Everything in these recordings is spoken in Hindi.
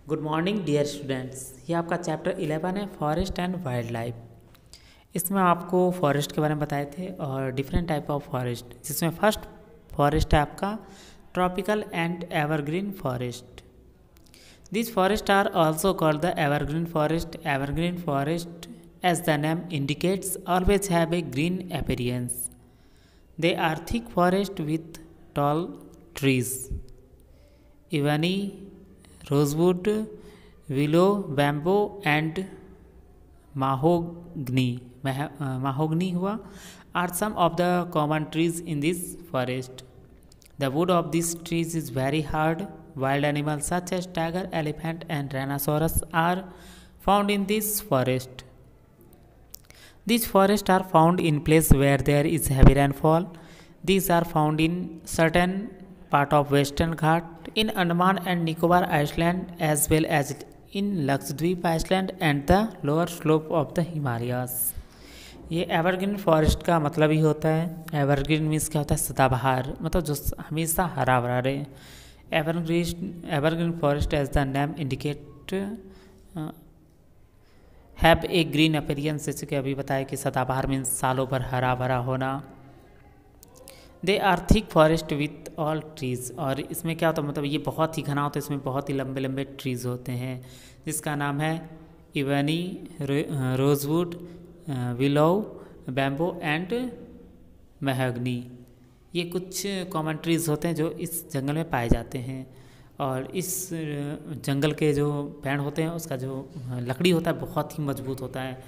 Good morning dear students. ये आपका चैप्टर 11 है फॉरेस्ट एंड वाइल्ड लाइफ। इसमें आपको फॉरेस्ट के बारे में बताए थे और डिफरेंट टाइप ऑफ फॉरेस्ट, जिसमें फर्स्ट फॉरेस्ट है आपका tropical and evergreen forest. This forest are also called the evergreen forest. Evergreen forest as the name indicates always have a green appearance. They are thick forest with tall trees, ebony, rosewood, willow, bamboo and mahogany हुआ are some of the common trees in this forest. The wood of these trees is very hard. Wild animals such as tiger, elephant and rhinoceros are found in this forest. These forests are found in places where there is heavy rainfall. These are found in certain part of Western Ghat, in Andaman and Nicobar Island, as well as in Lakshadweep Island and the lower slope of the Himalayas. ये एवरग्रीन फॉरेस्ट का मतलब ही होता है, एवरग्रीन मीन्स क्या होता है, सदाबहार, मतलब जो हमेशा हरा भरा रहे। Evergreen forest as the name indicate have a green appearance, जैसे कि अभी बताया कि सदाबहार मीन्स सालों भर हरा भरा होना। They are thick forest with all trees, और इसमें क्या होता है, मतलब ये बहुत ही घना होता है, इसमें बहुत ही लंबे लंबे ट्रीज होते हैं, जिसका नाम है इवनी, रोजवुड, विलो, बैम्बो एंड महगनी। ये कुछ कॉमन ट्रीज होते हैं जो इस जंगल में पाए जाते हैं। और इस जंगल के जो पेड़ होते हैं उसका जो लकड़ी होता है बहुत ही मजबूत होता है।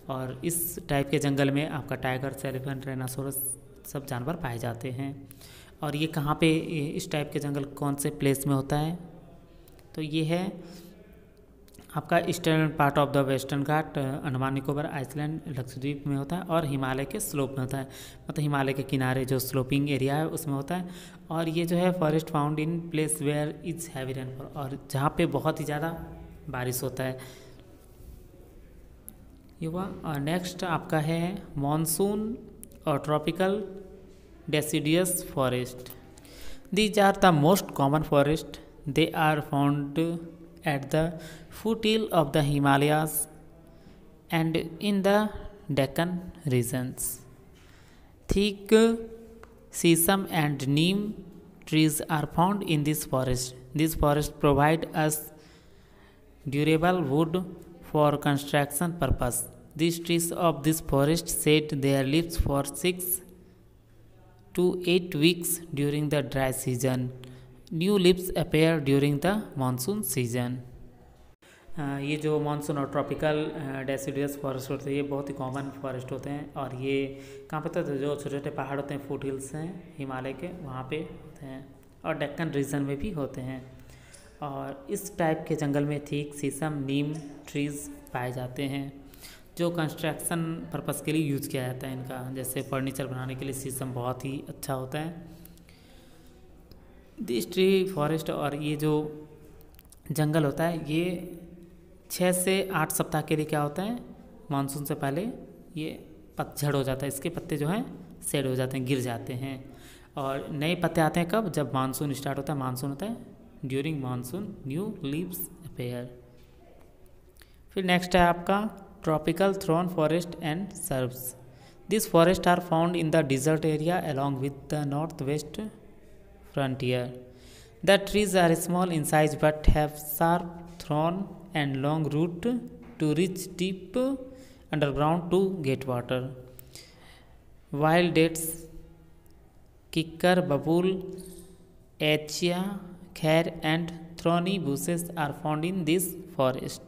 और इस टाइप के जंगल में आपका टाइगर, एलिफेंट, राइनोसोरस सब जानवर पाए जाते हैं। और ये कहाँ पे, इस टाइप के जंगल कौन से प्लेस में होता है, तो ये है आपका eastern part of the western Ghat, Andaman Nicobar island, Lakshadweep में होता है, और हिमालय के स्लोप में होता है, मतलब हिमालय के किनारे जो स्लोपिंग एरिया है उसमें होता है। और ये जो है forest found in place where is heavy rainfall, और जहाँ पे बहुत ही ज़्यादा बारिश होता है ये हुआ। और नेक्स्ट आपका है मॉनसून और tropical deciduous forest. These are the most common forest. They are found at the foothill of the Himalayas and in the Deccan regions. Thick sesame and neem trees are found in this forest. These forests provide us durable wood for construction purpose. These trees of this forest shed their leaves for 6 to 8 weeks during the dry season. New leaves appear during the monsoon season. ये जो मानसून और ट्रॉपिकल डेसिडियस फॉरेस्ट होते हैं ये बहुत ही कॉमन फॉरेस्ट होते हैं। और ये कहाँ पे होते हैं, जो छोटे छोटे पहाड़ होते हैं, फुट हिल्स हैं हिमालय के, वहाँ पे होते हैं, और डेक्कन रीजन में भी होते हैं। और इस टाइप के जंगल में थिक शीशम, नीम ट्रीज पाए जाते हैं, जो कंस्ट्रक्शन पर्पस के लिए यूज़ किया जाता है इनका, जैसे फर्नीचर बनाने के लिए शीशम बहुत ही अच्छा होता है। दिस ट्री फॉरेस्ट, और ये जो जंगल होता है ये 6 से 8 सप्ताह के लिए क्या होता है, मानसून से पहले ये पतझड़ हो जाता है, इसके पत्ते जो हैं सेड हो जाते हैं, गिर जाते हैं। और नए पत्ते आते हैं कब, जब मानसून स्टार्ट होता है, मानसून होता है during monsoon new leaves appear. फिर नेक्स्ट है आपका tropical thorn forest and shrubs. These forests are found in the desert area along with the northwest frontier. The trees are small in size but have sharp thorn and long root to reach deep underground to get water. Wild dates, kikkar, babul, acacia, khair and thorny bushes are found in this forest.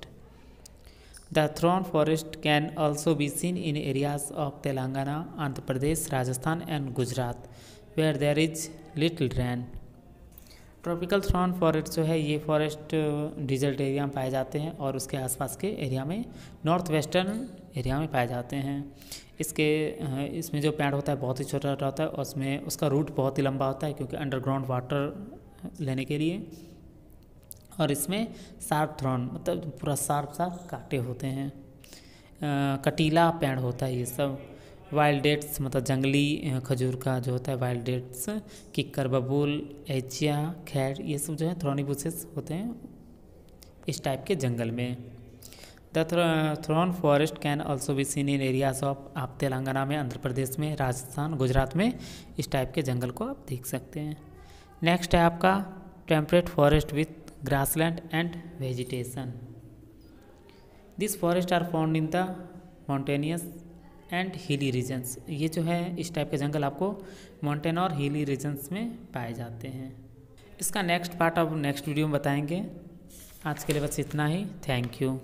The thorn forest can also be seen in areas of Telangana, Andhra Pradesh, Rajasthan and Gujarat where there is little rain. Tropical thorn forest जो है ये फॉरेस्ट डिजर्ट एरिया में पाए जाते हैं और उसके आसपास के एरिया में, नॉर्थ वेस्टर्न एरिया में पाए जाते हैं। इसमें जो पेड़ होता है बहुत ही छोटा छोटा होता है, और उसमें उसका रूट बहुत ही लंबा होता है क्योंकि अंडरग्राउंड वाटर लेने के लिए। और इसमें शार्प थ्रॉन, मतलब पूरा शार्प कांटे होते हैं, कटीला पेड़ होता है ये सब। वाइल्ड डेट्स मतलब जंगली खजूर का जो होता है वाइल्ड डेट्स, किक्कर, बबूल, एचिया, खैर, ये सब जो है थ्रॉनी बुशेस होते हैं इस टाइप के जंगल में। The thrown forest can also be seen in areas of, आप तेलंगाना में, आंध्र प्रदेश में, राजस्थान, गुजरात में इस टाइप के जंगल को आप देख सकते हैं। नेक्स्ट है आपका temperate forest with grassland and vegetation. This forest are found in the mountainous and hilly regions. ये जो है इस टाइप के जंगल आपको माउंटेन और हिली रीजन्स में पाए जाते हैं। इसका नेक्स्ट पार्ट अब नेक्स्ट वीडियो में बताएंगे। आज के लिए बस इतना ही। Thank you.